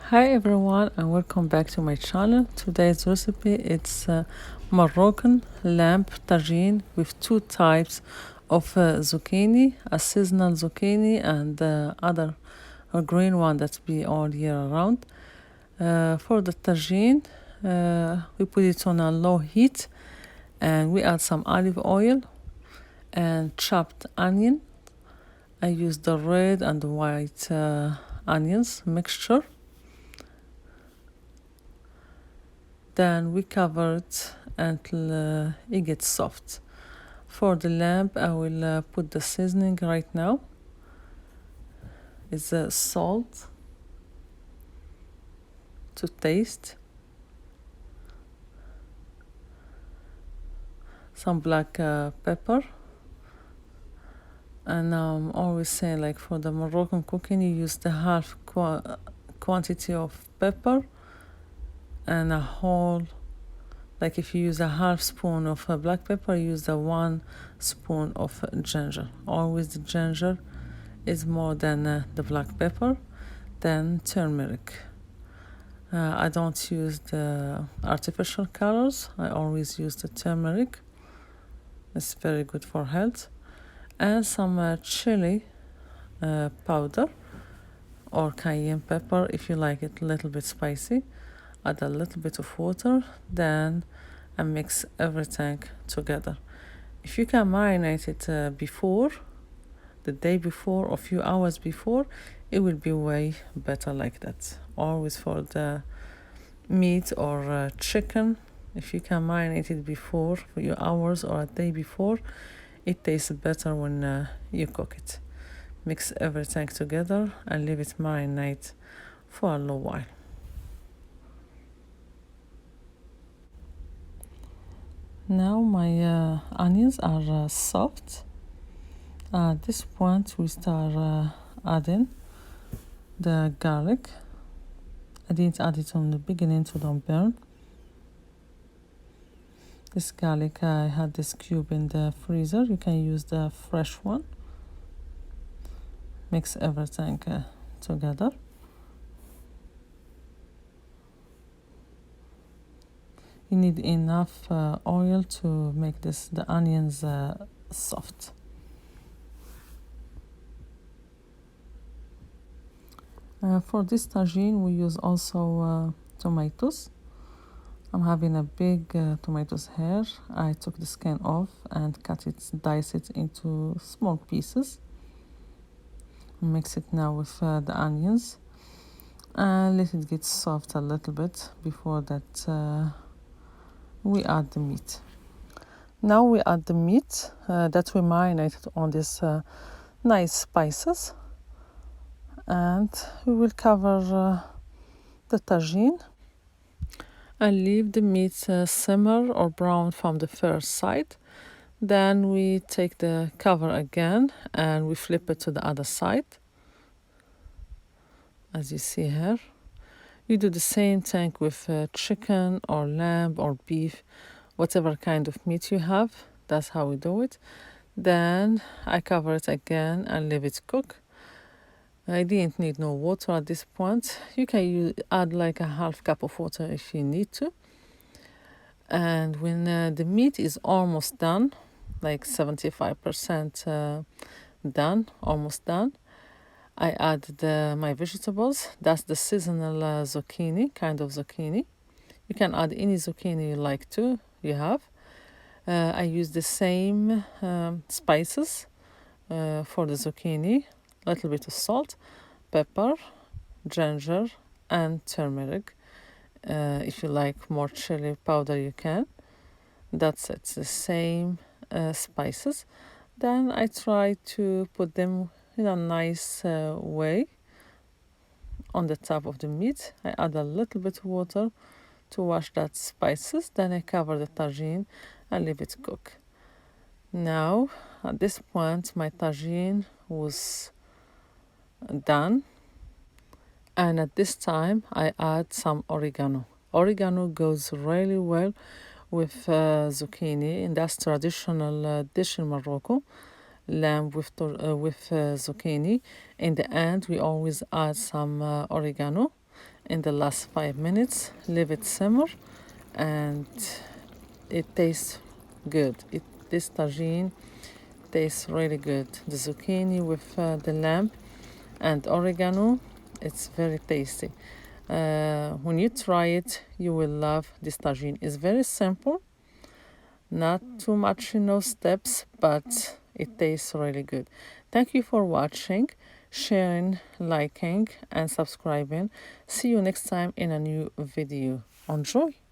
Hi everyone and welcome back to my channel. Today's recipe it's Moroccan lamb tagine with two types of zucchini, a seasonal zucchini and other a green one that's be all year round. For the tagine, we put it on a low heat and we add some olive oil and chopped onion. I use the red and the white onions mixture. Then we cover it until it gets soft. For the lamb, I will put the seasoning right now. It's salt to taste, some black pepper, and I'm always saying like for the Moroccan cooking you use the half quantity of pepper and a whole, like if you use a half spoon of black pepper, use the 1 spoon of ginger. Always the ginger is more than the black pepper. Then turmeric. I don't use the artificial colors. I always use the turmeric. It's very good for health. And some chili powder or cayenne pepper if you like it a little bit spicy. Add a little bit of water, then I mix everything together. If you can marinate it before, the day before or a few hours before, it will be way better like that. Always for the meat or chicken, if you can marinate it before, a few hours or a day before, it tastes better when you cook it. Mix everything together and leave it marinate for a little while. Now my onions are soft. At this point we start adding the garlic. I didn't add it on the beginning to don't burn. This garlic, I had this cube in the freezer. You can use the fresh one. Mix everything together. You need enough oil to make the onions soft. For this tagine, we use also tomatoes. I'm having a big tomatoes here. I took the skin off and dice it into small pieces. Mix it now with the onions and let it get soft a little bit. Before that, we add the meat. Now we add the meat that we marinated on these nice spices, and we will cover the tagine and leave the meat simmer or brown from the first side. Then we take the cover again and we flip it to the other side, as you see here. You do the same thing with chicken or lamb or beef, whatever kind of meat you have. That's how we do it. Then I cover it again and leave it cook. I didn't need no water at this point. You can add like a half cup of water if you need to. And when the meat is almost done, like 75% done, almost done, I add my vegetables. That's the seasonal zucchini, kind of zucchini. You can add any zucchini you like to, you have. I use the same spices for the zucchini, a little bit of salt, pepper, ginger, and turmeric. If you like more chili powder, you can. That's it, the same spices. Then I try to put them in a nice way on the top of the meat. I add a little bit of water to wash that spices. Then I cover the tagine and leave it cook. Now, at this point, my tagine was done. And at this time, I add some oregano. Oregano goes really well with zucchini, and that's traditional dish in Morocco. Lamb with zucchini. In the end, we always add some oregano, in the last 5 minutes. Leave it simmer, and it tastes good. This tagine tastes really good. The zucchini with the lamb and oregano, it's very tasty. When you try it, you will love this tagine. It's very simple, not too much, steps, but it tastes really good. Thank you for watching, sharing, liking, and subscribing. See you next time in a new video. Enjoy!